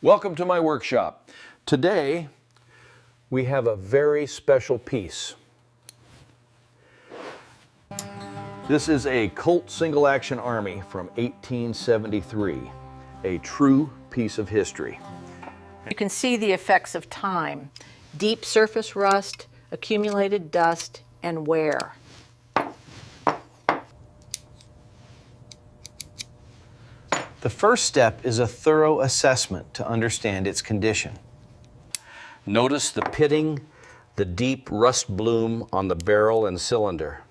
Welcome to my workshop. Today we have a very special piece. This is a Colt single action army from 1873, a true piece of history. You can see the effects of time: deep surface rust, accumulated dust, and wear. The first step is a thorough assessment to understand its condition. Notice the pitting, the deep rust bloom on the barrel and cylinder.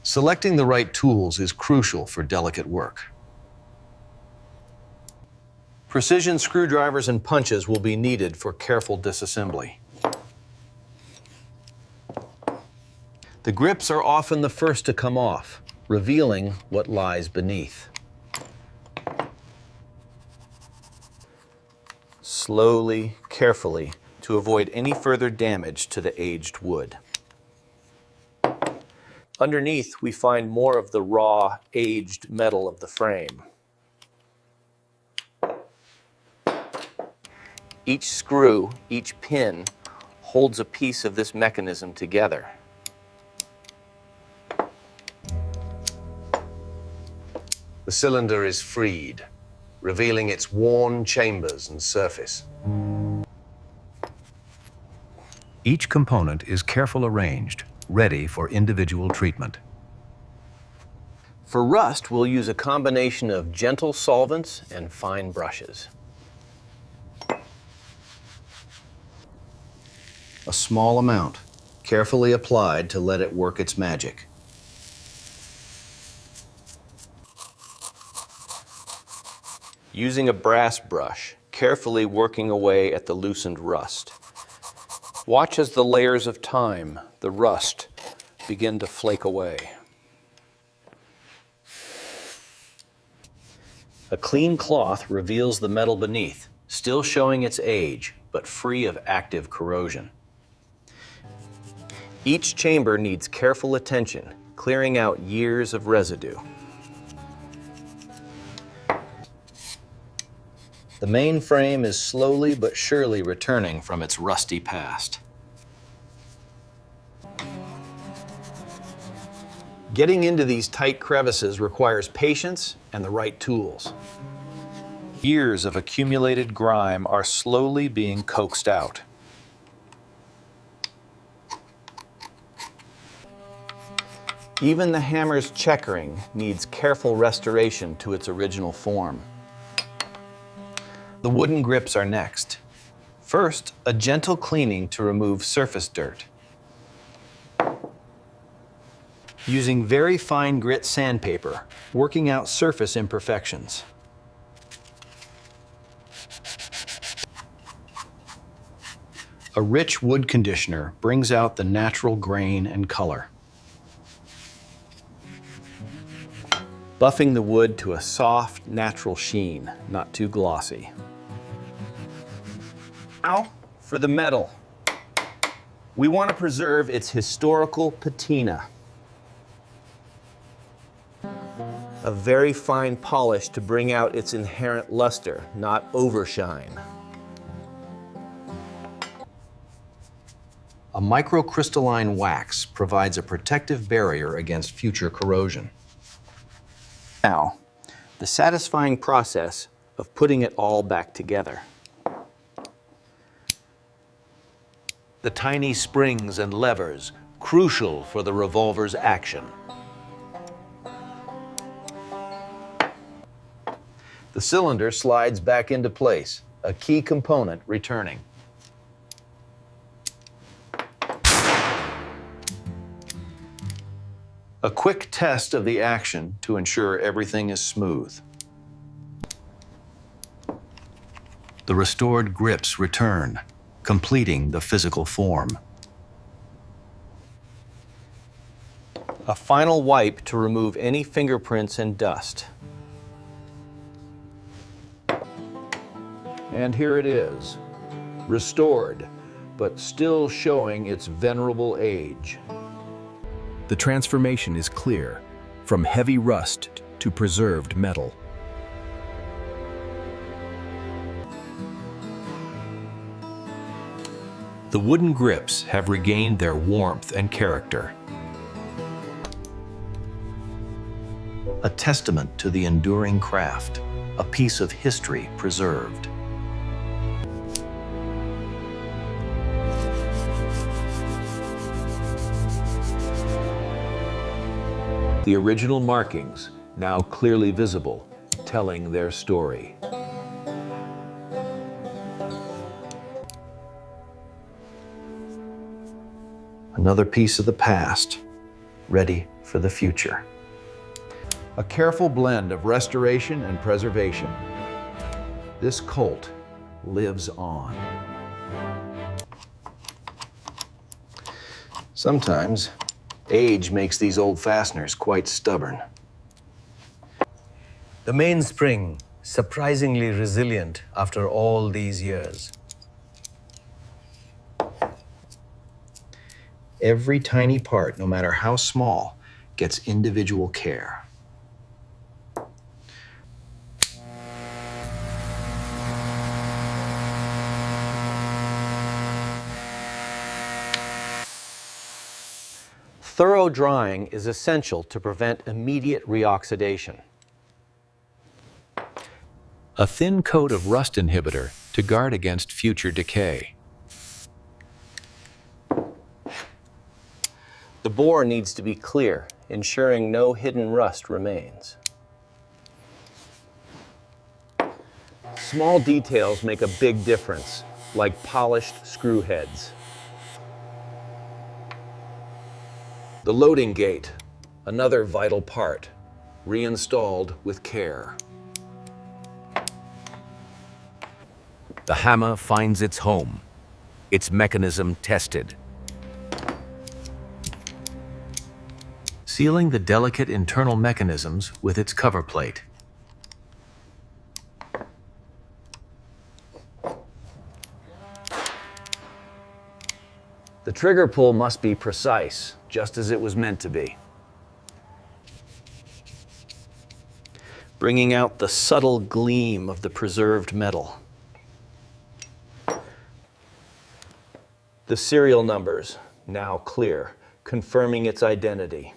Selecting the right tools is crucial for delicate work. Precision screwdrivers and punches will be needed for careful disassembly. The grips are often the first to come off, revealing what lies beneath. Slowly, carefully, to avoid any further damage to the aged wood. Underneath, we find more of the raw, aged metal of the frame. Each screw, each pin, holds a piece of this mechanism together. The cylinder is freed, revealing its worn chambers and surface. Each component is carefully arranged, ready for individual treatment. For rust, we'll use a combination of gentle solvents and fine brushes. A small amount, carefully applied to let it work its magic. Using a brass brush, carefully working away at the loosened rust. Watch as the layers of time, the rust, begin to flake away. A clean cloth reveals the metal beneath, still showing its age, but free of active corrosion. Each chamber needs careful attention, clearing out years of residue. The main frame is slowly but surely returning from its rusty past. Getting into these tight crevices requires patience and the right tools. Years of accumulated grime are slowly being coaxed out. Even the hammer's checkering needs careful restoration to its original form. The wooden grips are next. First, a gentle cleaning to remove surface dirt. Using very fine grit sandpaper, working out surface imperfections. A rich wood conditioner brings out the natural grain and color. Buffing the wood to a soft, natural sheen, not too glossy. Now, for the metal. We want to preserve its historical patina. A very fine polish to bring out its inherent luster, not overshine. A microcrystalline wax provides a protective barrier against future corrosion. Now, the satisfying process of putting it all back together. The tiny springs and levers, crucial for the revolver's action. The cylinder slides back into place, a key component returning. A quick test of the action to ensure everything is smooth. The restored grips return, completing the physical form. A final wipe to remove any fingerprints and dust. And here it is, restored, but still showing its venerable age. The transformation is clear, from heavy rust to preserved metal. The wooden grips have regained their warmth and character. A testament to the enduring craft, a piece of history preserved. The original markings, now clearly visible, telling their story. Another piece of the past, ready for the future. A careful blend of restoration and preservation. This Colt lives on. Sometimes, age makes these old fasteners quite stubborn. The mainspring, surprisingly resilient after all these years. Every tiny part, no matter how small, gets individual care. Thorough drying is essential to prevent immediate reoxidation. A thin coat of rust inhibitor to guard against future decay. The bore needs to be clear, ensuring no hidden rust remains. Small details make a big difference, like polished screw heads. The loading gate, another vital part, reinstalled with care. The hammer finds its home, its mechanism tested. Sealing the delicate internal mechanisms with its cover plate. The trigger pull must be precise, just as it was meant to be. Bringing out the subtle gleam of the preserved metal. The serial numbers, now clear, confirming its identity.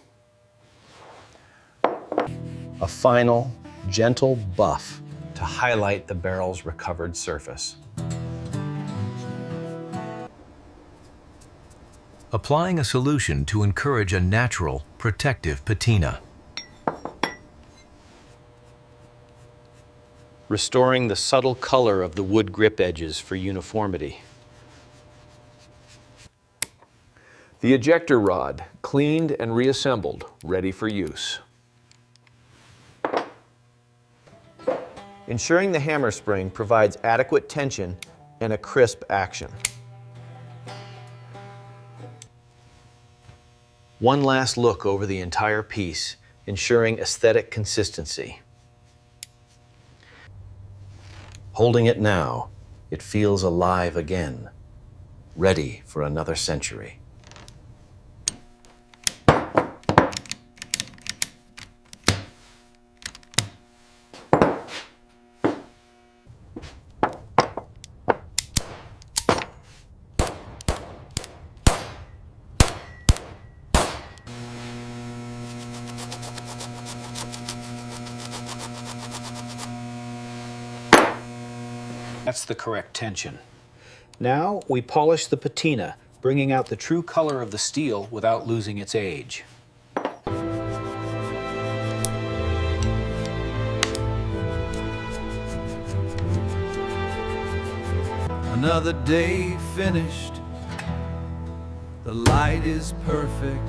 A final, gentle buff to highlight the barrel's recovered surface. Applying a solution to encourage a natural, protective patina. Restoring the subtle color of the wood grip edges for uniformity. The ejector rod, cleaned and reassembled, ready for use. Ensuring the hammer spring provides adequate tension and a crisp action. One last look over the entire piece, ensuring aesthetic consistency. Holding it now, it feels alive again, ready for another century. That's the correct tension. Now we polish the patina, bringing out the true color of the steel without losing its age. Another day finished. The light is perfect.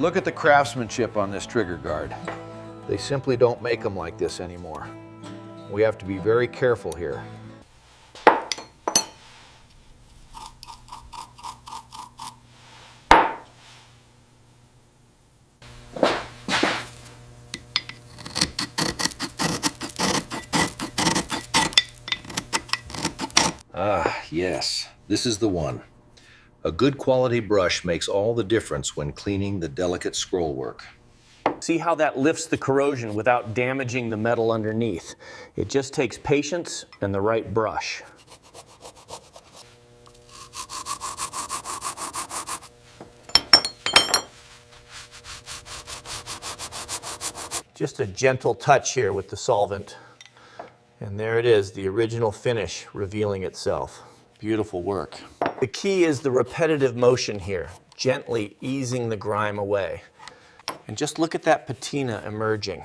Look at the craftsmanship on this trigger guard. They simply don't make them like this anymore. We have to be very careful here. Ah, yes, this is the one. A good quality brush makes all the difference when cleaning the delicate scroll work. See how that lifts the corrosion without damaging the metal underneath. It just takes patience and the right brush. Just a gentle touch here with the solvent. And there it is, the original finish revealing itself. Beautiful work. The key is the repetitive motion here, gently easing the grime away. And just look at that patina emerging.